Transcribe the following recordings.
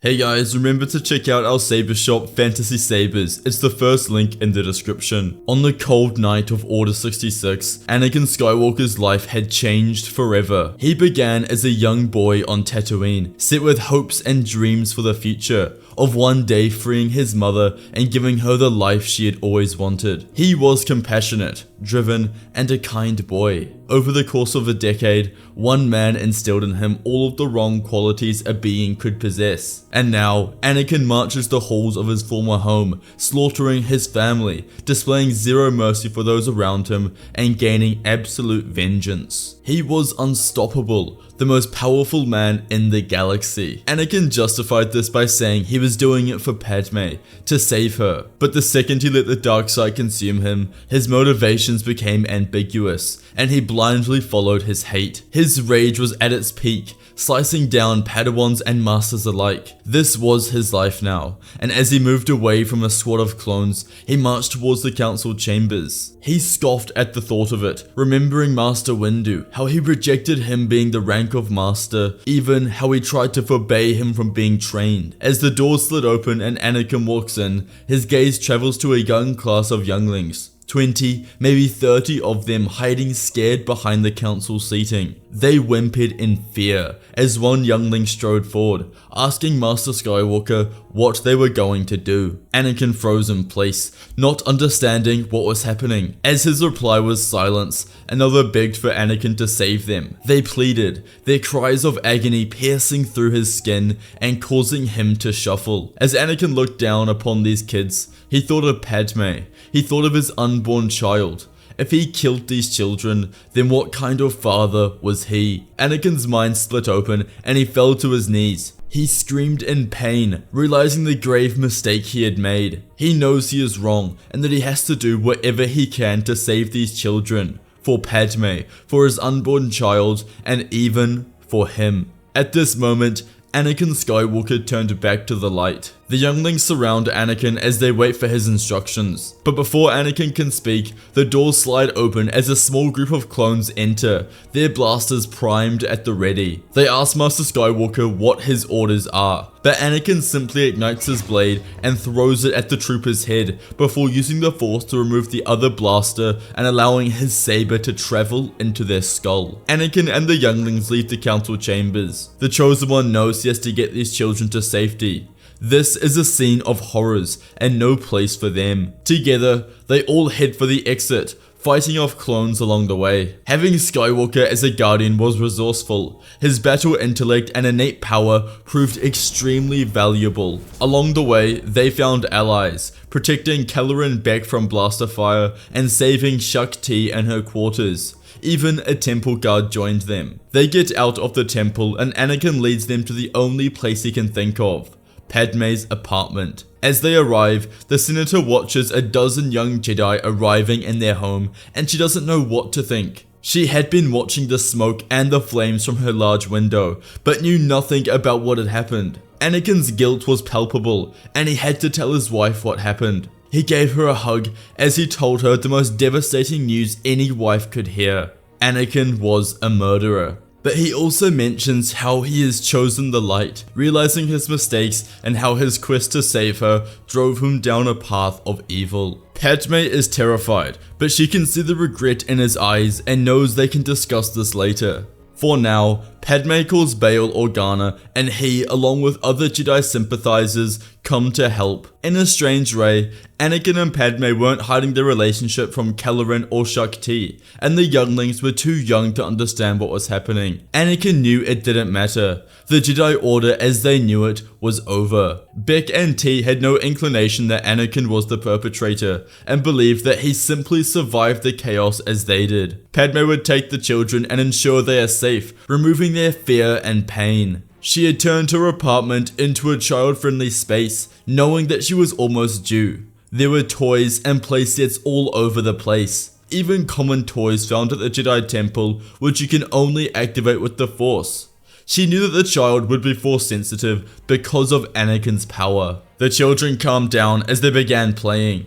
Hey guys, remember to check out our saber shop Fantasy Sabers. It's the first link in the description. On the cold night of Order 66, Anakin Skywalker's life had changed forever. He began as a young boy on Tatooine, set with hopes and dreams for the future, of one day freeing his mother and giving her the life she had always wanted. He was compassionate, driven, and a kind boy. Over the course of a decade, one man instilled in him all of the wrong qualities a being could possess. And now, Anakin marches the halls of his former home, slaughtering his family, displaying zero mercy for those around him, and gaining absolute vengeance. He was unstoppable, the most powerful man in the galaxy. Anakin justified this by saying he was doing it for Padme, to save her. But the second he let the dark side consume him, his motivations became ambiguous, and he blindly followed his hate. His rage was at its peak, slicing down Padawans and masters alike. This was his life now, and as he moved away from a squad of clones, he marched towards the council chambers. He scoffed at the thought of it, remembering Master Windu, how he rejected him being the rank of master, even how he tried to forbade him from being trained. As the doors slid open and Anakin walks in, his gaze travels to a young class of younglings. 20, maybe 30 of them hiding scared behind the council seating. They whimpered in fear as one youngling strode forward, asking Master Skywalker what they were going to do. Anakin froze in place, not understanding what was happening. As his reply was silence, another begged for Anakin to save them. They pleaded, their cries of agony piercing through his skin and causing him to shuffle. As Anakin looked down upon these kids, he thought of Padme. He thought of his unborn child. If he killed these children, then what kind of father was he? Anakin's mind split open and he fell to his knees. He screamed in pain, realizing the grave mistake he had made. He knows he is wrong and that he has to do whatever he can to save these children. For Padme, for his unborn child, and even for him. At this moment, Anakin Skywalker turned back to the light. The younglings surround Anakin as they wait for his instructions. But before Anakin can speak, the doors slide open as a small group of clones enter, their blasters primed at the ready. They ask Master Skywalker what his orders are, but Anakin simply ignites his blade and throws it at the trooper's head before using the force to remove the other blaster and allowing his saber to travel into their skull. Anakin and the younglings leave the council chambers. The Chosen One knows he has to get these children to safety. This is a scene of horrors and no place for them. Together, they all head for the exit, fighting off clones along the way. Having Skywalker as a guardian was resourceful. His battle intellect and innate power proved extremely valuable. Along the way, they found allies, protecting Kelleran Beck from blaster fire and saving Shakti and her quarters. Even a temple guard joined them. They get out of the temple and Anakin leads them to the only place he can think of, Padme's apartment. As they arrive, the senator watches a dozen young Jedi arriving in their home and she doesn't know what to think. She had been watching the smoke and the flames from her large window, but knew nothing about what had happened. Anakin's guilt was palpable and he had to tell his wife what happened. He gave her a hug as he told her the most devastating news any wife could hear. Anakin was a murderer. But he also mentions how he has chosen the light, realizing his mistakes and how his quest to save her drove him down a path of evil. Padme is terrified, but she can see the regret in his eyes and knows they can discuss this later. For now, Padme calls Bail Organa and he, along with other Jedi sympathizers, come to help. In a strange way, Anakin and Padme weren't hiding their relationship from Kelleran or Shakti, and the younglings were too young to understand what was happening. Anakin knew it didn't matter. The Jedi Order as they knew it was over. Beck and T had no inclination that Anakin was the perpetrator, and believed that he simply survived the chaos as they did. Padme would take the children and ensure they are safe, removing their fear and pain. She had turned her apartment into a child-friendly space, knowing that she was almost due. There were toys and playsets all over the place, even common toys found at the Jedi Temple, which you can only activate with the Force. She knew that the child would be Force sensitive because of Anakin's power. The children calmed down as they began playing.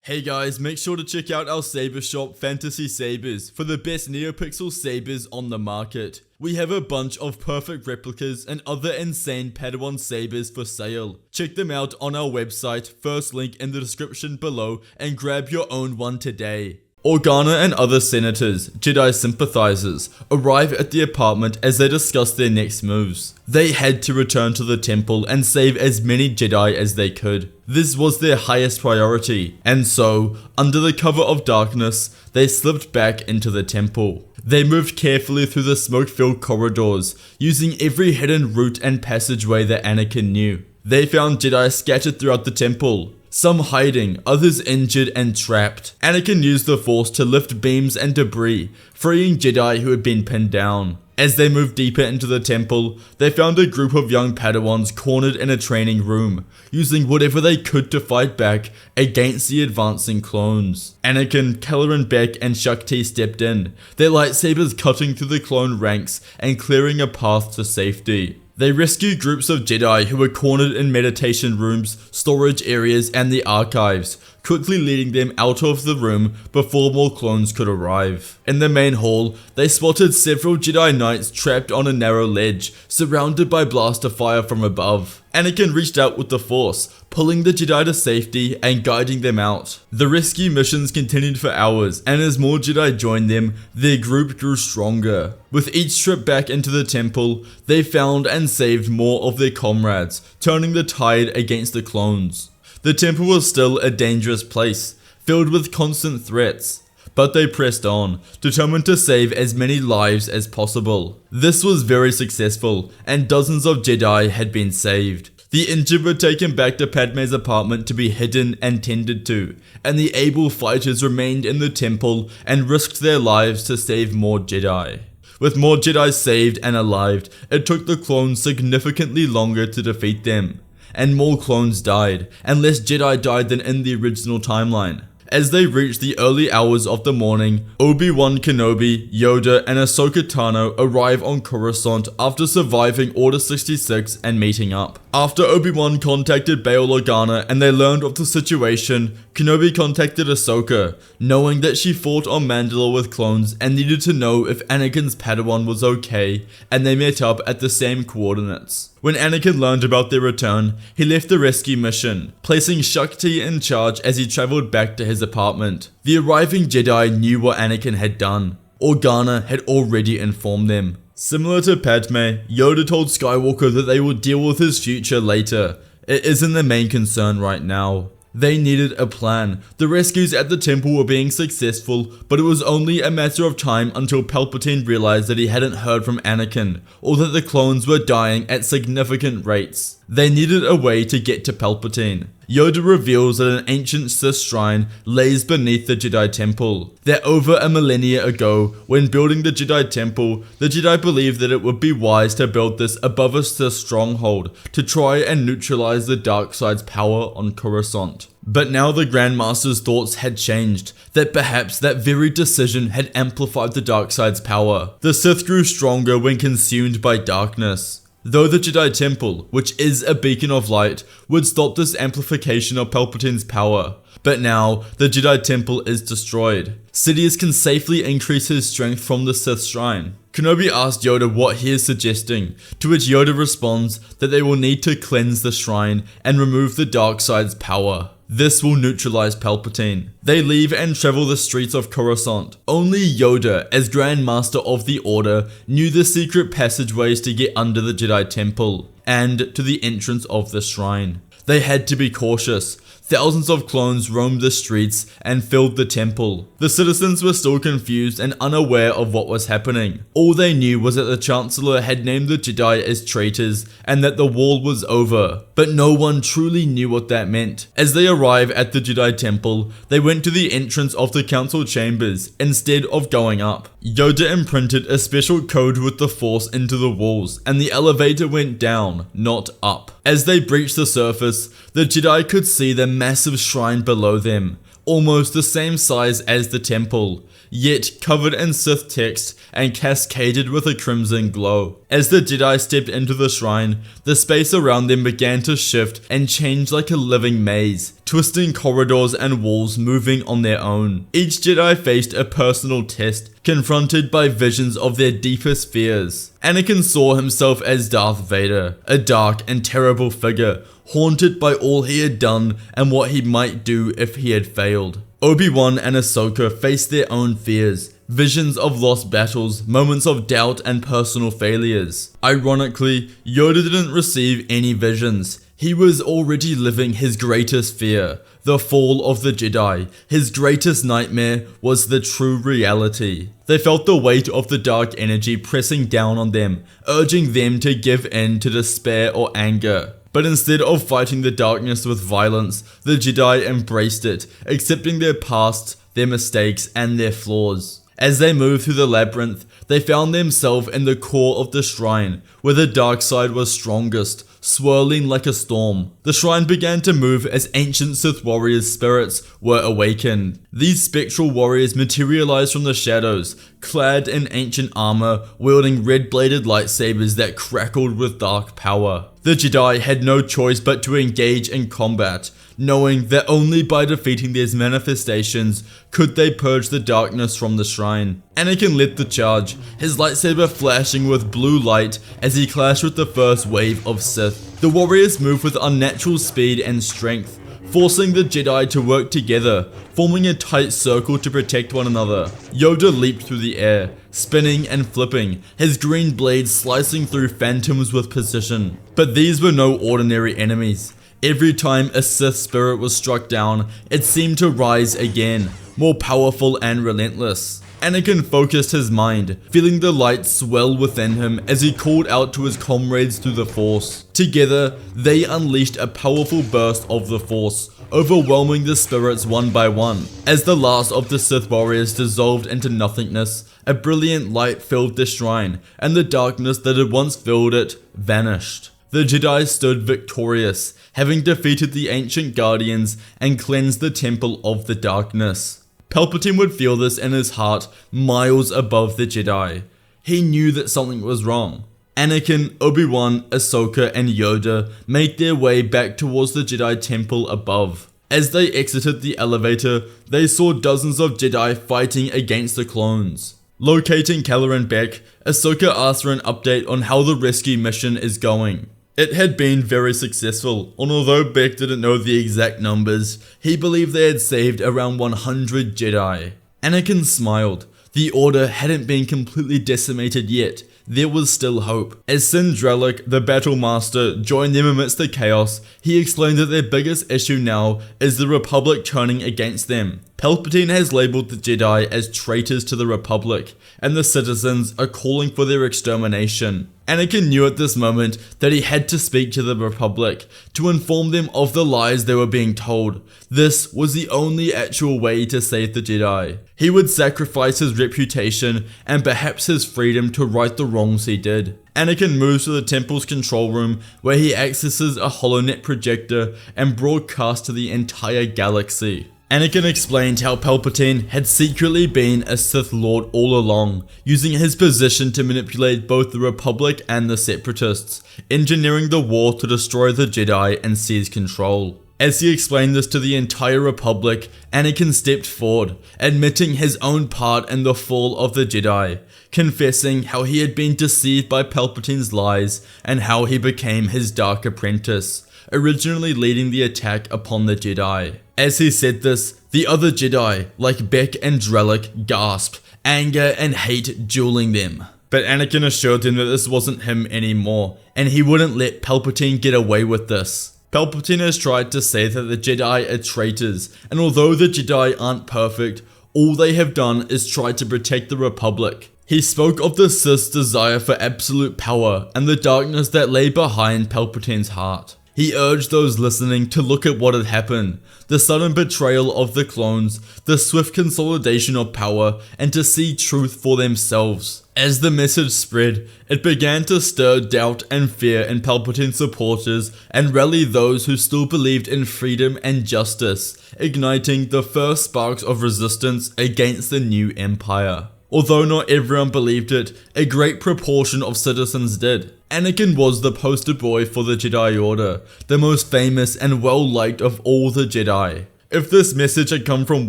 Hey guys, make sure to check out our saber shop Fantasy Sabers for the best NeoPixel sabers on the market. We have a bunch of perfect replicas and other insane Padawan sabers for sale. Check them out on our website, first link in the description below, and grab your own one today. Organa and other senators, Jedi sympathizers, arrive at the apartment as they discuss their next moves. They had to return to the temple and save as many Jedi as they could. This was their highest priority, and so, under the cover of darkness, they slipped back into the temple. They moved carefully through the smoke-filled corridors, using every hidden route and passageway that Anakin knew. They found Jedi scattered throughout the temple, some hiding, others injured and trapped. Anakin used the Force to lift beams and debris, freeing Jedi who had been pinned down. As they moved deeper into the temple, they found a group of young Padawans cornered in a training room, using whatever they could to fight back against the advancing clones. Anakin, Kelleran Beck, and Shakti stepped in, their lightsabers cutting through the clone ranks and clearing a path to safety. They rescued groups of Jedi who were cornered in meditation rooms, storage areas, and the archives, quickly leading them out of the room before more clones could arrive. In the main hall, they spotted several Jedi Knights trapped on a narrow ledge, surrounded by blaster fire from above. Anakin reached out with the Force, pulling the Jedi to safety and guiding them out. The rescue missions continued for hours, and as more Jedi joined them, their group grew stronger. With each trip back into the temple, they found and saved more of their comrades, turning the tide against the clones. The temple was still a dangerous place, filled with constant threats, but they pressed on, determined to save as many lives as possible. This was very successful, and dozens of Jedi had been saved. The injured were taken back to Padme's apartment to be hidden and tended to, and the able fighters remained in the temple and risked their lives to save more Jedi. With more Jedi saved and alive, it took the clones significantly longer to defeat them, and more clones died, and less Jedi died than in the original timeline. As they reached the early hours of the morning, Obi-Wan Kenobi, Yoda, and Ahsoka Tano arrive on Coruscant after surviving Order 66 and meeting up. After Obi-Wan contacted Bail Organa and they learned of the situation, Kenobi contacted Ahsoka, knowing that she fought on Mandalore with clones and needed to know if Anakin's Padawan was okay, and they met up at the same coordinates. When Anakin learned about their return, he left the rescue mission, placing Shakti in charge as he traveled back to his apartment. The arriving Jedi knew what Anakin had done. Organa had already informed them. Similar to Padme, Yoda told Skywalker that they would deal with his future later. It isn't the main concern right now. They needed a plan. The rescues at the temple were being successful, but it was only a matter of time until Palpatine realized that he hadn't heard from Anakin, or that the clones were dying at significant rates. They needed a way to get to Palpatine. Yoda reveals that an ancient Sith shrine lays beneath the Jedi Temple. That over a millennia ago, when building the Jedi Temple, the Jedi believed that it would be wise to build this above a Sith stronghold to try and neutralize the dark side's power on Coruscant. But now the Grandmaster's thoughts had changed, that perhaps that very decision had amplified the dark side's power. The Sith grew stronger when consumed by darkness. Though the Jedi Temple, which is a beacon of light, would stop this amplification of Palpatine's power. But now, the Jedi Temple is destroyed. Sidious can safely increase his strength from the Sith shrine. Kenobi asked Yoda what he is suggesting, to which Yoda responds that they will need to cleanse the shrine and remove the dark side's power. This will neutralize Palpatine. They leave and travel the streets of Coruscant. Only Yoda, as Grand Master of the Order, knew the secret passageways to get under the Jedi Temple, and to the entrance of the shrine. They had to be cautious. Thousands of clones roamed the streets and filled the temple. The citizens were still confused and unaware of what was happening. All they knew was that the Chancellor had named the Jedi as traitors and that the war was over. But no one truly knew what that meant. As they arrived at the Jedi Temple, they went to the entrance of the council chambers instead of going up. Yoda imprinted a special code with the Force into the walls, and the elevator went down, not up. As they breached the surface, the Jedi could see the massive shrine below them, almost the same size as the temple, yet covered in Sith text and cascaded with a crimson glow. As the Jedi stepped into the shrine, the space around them began to shift and change like a living maze, twisting corridors and walls moving on their own. Each Jedi faced a personal test, confronted by visions of their deepest fears. Anakin saw himself as Darth Vader, a dark and terrible figure, haunted by all he had done and what he might do if he had failed. Obi-Wan and Ahsoka faced their own fears, visions of lost battles, moments of doubt and personal failures. Ironically, Yoda didn't receive any visions. He was already living his greatest fear, the fall of the Jedi. His greatest nightmare was the true reality. They felt the weight of the dark energy pressing down on them, urging them to give in to despair or anger. But instead of fighting the darkness with violence, the Jedi embraced it, accepting their past, their mistakes, and their flaws. As they moved through the labyrinth, they found themselves in the core of the shrine, where the dark side was strongest, swirling like a storm. The shrine began to move as ancient Sith warriors' spirits were awakened. These spectral warriors materialized from the shadows, clad in ancient armor, wielding red-bladed lightsabers that crackled with dark power. The Jedi had no choice but to engage in combat, knowing that only by defeating these manifestations could they purge the darkness from the shrine. Anakin led the charge, his lightsaber flashing with blue light as he clashed with the first wave of Sith. The warriors moved with unnatural speed and strength, forcing the Jedi to work together, forming a tight circle to protect one another. Yoda leaped through the air, spinning and flipping, his green blade slicing through phantoms with precision. But these were no ordinary enemies. Every time a Sith spirit was struck down, it seemed to rise again, more powerful and relentless. Anakin focused his mind, feeling the light swell within him as he called out to his comrades through the Force. Together, they unleashed a powerful burst of the Force, overwhelming the spirits one by one. As the last of the Sith warriors dissolved into nothingness, a brilliant light filled the shrine, and the darkness that had once filled it vanished. The Jedi stood victorious, having defeated the ancient guardians and cleansed the temple of the darkness. Palpatine would feel this in his heart, miles above the Jedi. He knew that something was wrong. Anakin, Obi-Wan, Ahsoka, and Yoda made their way back towards the Jedi temple above. As they exited the elevator, they saw dozens of Jedi fighting against the clones. Locating Kelleran Beck, Ahsoka asked for an update on how the rescue mission is going. It had been very successful, and although Beck didn't know the exact numbers, he believed they had saved around 100 Jedi. Anakin smiled. The Order hadn't been completely decimated yet. There was still hope. As Sindralic, the Battle Master, joined them amidst the chaos, he explained that their biggest issue now is the Republic turning against them. Palpatine has labeled the Jedi as traitors to the Republic, and the citizens are calling for their extermination. Anakin knew at this moment that he had to speak to the Republic, to inform them of the lies they were being told. This was the only actual way to save the Jedi. He would sacrifice his reputation and perhaps his freedom to right the wrongs he did. Anakin moves to the temple's control room, where he accesses a HoloNet projector and broadcasts to the entire galaxy. Anakin explained how Palpatine had secretly been a Sith Lord all along, using his position to manipulate both the Republic and the Separatists, engineering the war to destroy the Jedi and seize control. As he explained this to the entire Republic, Anakin stepped forward, admitting his own part in the fall of the Jedi, confessing how he had been deceived by Palpatine's lies and how he became his dark apprentice, originally leading the attack upon the Jedi. As he said this, the other Jedi, like Beck and Drellic, gasped, anger and hate dueling them. But Anakin assured him that this wasn't him anymore, and he wouldn't let Palpatine get away with this. Palpatine has tried to say that the Jedi are traitors, and although the Jedi aren't perfect, all they have done is try to protect the Republic. He spoke of the Sith's desire for absolute power and the darkness that lay behind Palpatine's heart. He urged those listening to look at what had happened, the sudden betrayal of the clones, the swift consolidation of power, and to see truth for themselves. As the message spread, it began to stir doubt and fear in Palpatine's supporters and rally those who still believed in freedom and justice, igniting the first sparks of resistance against the new empire. Although not everyone believed it, a great proportion of citizens did. Anakin was the poster boy for the Jedi Order, the most famous and well-liked of all the Jedi. If this message had come from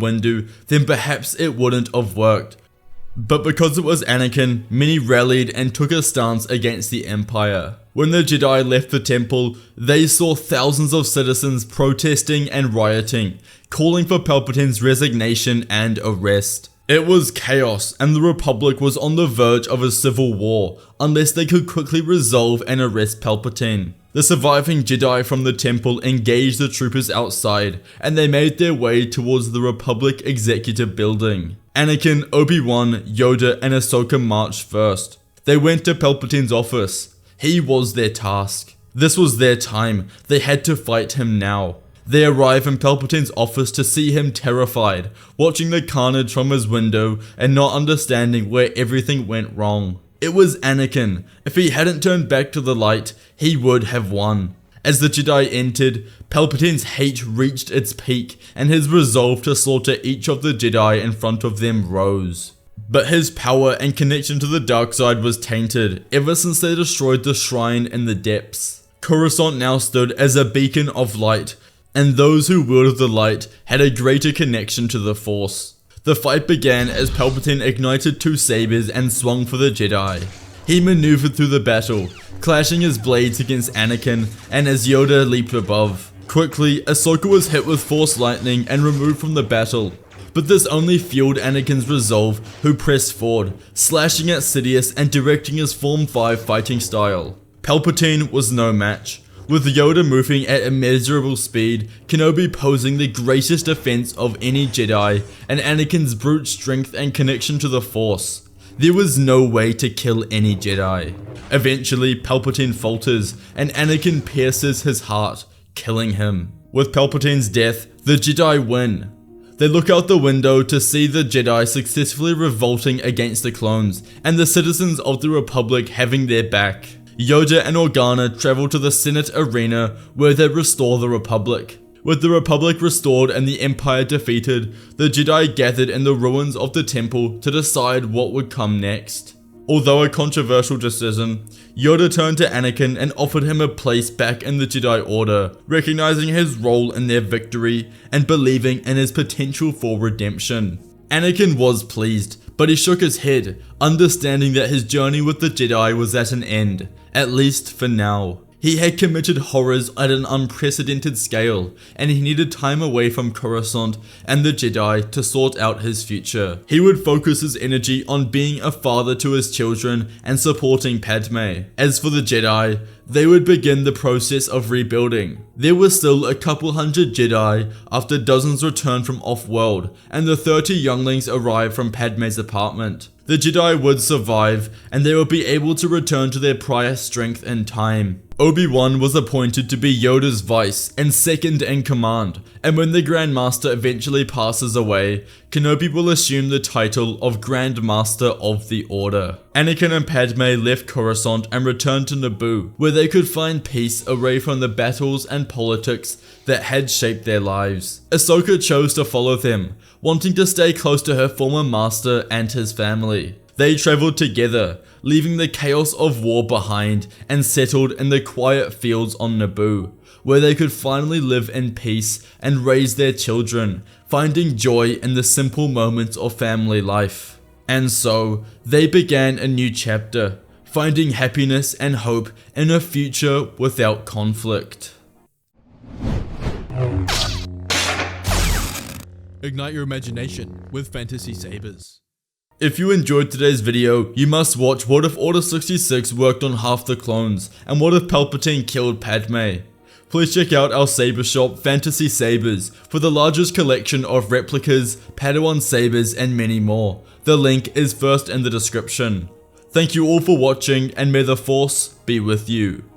Windu, then perhaps it wouldn't have worked. But because it was Anakin, many rallied and took a stance against the Empire. When the Jedi left the temple, they saw thousands of citizens protesting and rioting, calling for Palpatine's resignation and arrest. It was chaos, and the Republic was on the verge of a civil war, unless they could quickly resolve and arrest Palpatine. The surviving Jedi from the temple engaged the troopers outside, and they made their way towards the Republic Executive Building. Anakin, Obi-Wan, Yoda, and Ahsoka marched first. They went to Palpatine's office. He was their task. This was their time. They had to fight him now. They arrive in Palpatine's office to see him terrified, watching the carnage from his window and not understanding where everything went wrong. It was Anakin. If he hadn't turned back to the light, he would have won. As the Jedi entered, Palpatine's hate reached its peak, and his resolve to slaughter each of the Jedi in front of them rose. But his power and connection to the dark side was tainted ever since they destroyed the shrine in the depths. Coruscant now stood as a beacon of light, and those who wielded the light had a greater connection to the Force. The fight began as Palpatine ignited two sabers and swung for the Jedi. He maneuvered through the battle, clashing his blades against Anakin, and as Yoda leaped above. Quickly, Ahsoka was hit with Force lightning and removed from the battle. But this only fueled Anakin's resolve, who pressed forward, slashing at Sidious and directing his Form 5 fighting style. Palpatine was no match. With Yoda moving at immeasurable speed, Kenobi posing the greatest defense of any Jedi, and Anakin's brute strength and connection to the Force. There was no way to kill any Jedi. Eventually, Palpatine falters, and Anakin pierces his heart, killing him. With Palpatine's death, the Jedi win. They look out the window to see the Jedi successfully revolting against the clones, and the citizens of the Republic having their back. Yoda and Organa travel to the Senate arena where they restore the Republic. With the Republic restored and the Empire defeated, the Jedi gathered in the ruins of the temple to decide what would come next. Although a controversial decision, Yoda turned to Anakin and offered him a place back in the Jedi Order, recognizing his role in their victory and believing in his potential for redemption. Anakin was pleased, but he shook his head, understanding that his journey with the Jedi was at an end, at least for now. He had committed horrors at an unprecedented scale, and he needed time away from Coruscant and the Jedi to sort out his future. He would focus his energy on being a father to his children and supporting Padme. As for the Jedi, they would begin the process of rebuilding. There were still a couple hundred Jedi after dozens returned from off-world, and the 30 younglings arrived from Padme's apartment. The Jedi would survive, and they would be able to return to their prior strength and time. Obi-Wan was appointed to be Yoda's vice and second in command, and when the Grand Master eventually passes away, Kenobi will assume the title of Grand Master of the Order. Anakin and Padme left Coruscant and returned to Naboo, where they could find peace away from the battles and politics that had shaped their lives. Ahsoka chose to follow them, wanting to stay close to her former master and his family. They traveled together, leaving the chaos of war behind and settled in the quiet fields on Naboo, where they could finally live in peace and raise their children, finding joy in the simple moments of family life. And so, they began a new chapter, finding happiness and hope in a future without conflict. Ignite your imagination with fantasy sabers. If you enjoyed today's video, you must watch What If Order 66 worked on half the clones, and What If Palpatine killed Padme. Please check out our saber shop, Fantasy Sabers, for the largest collection of replicas, Padawan sabers, and many more. The link is first in the description. Thank you all for watching, and may the Force be with you.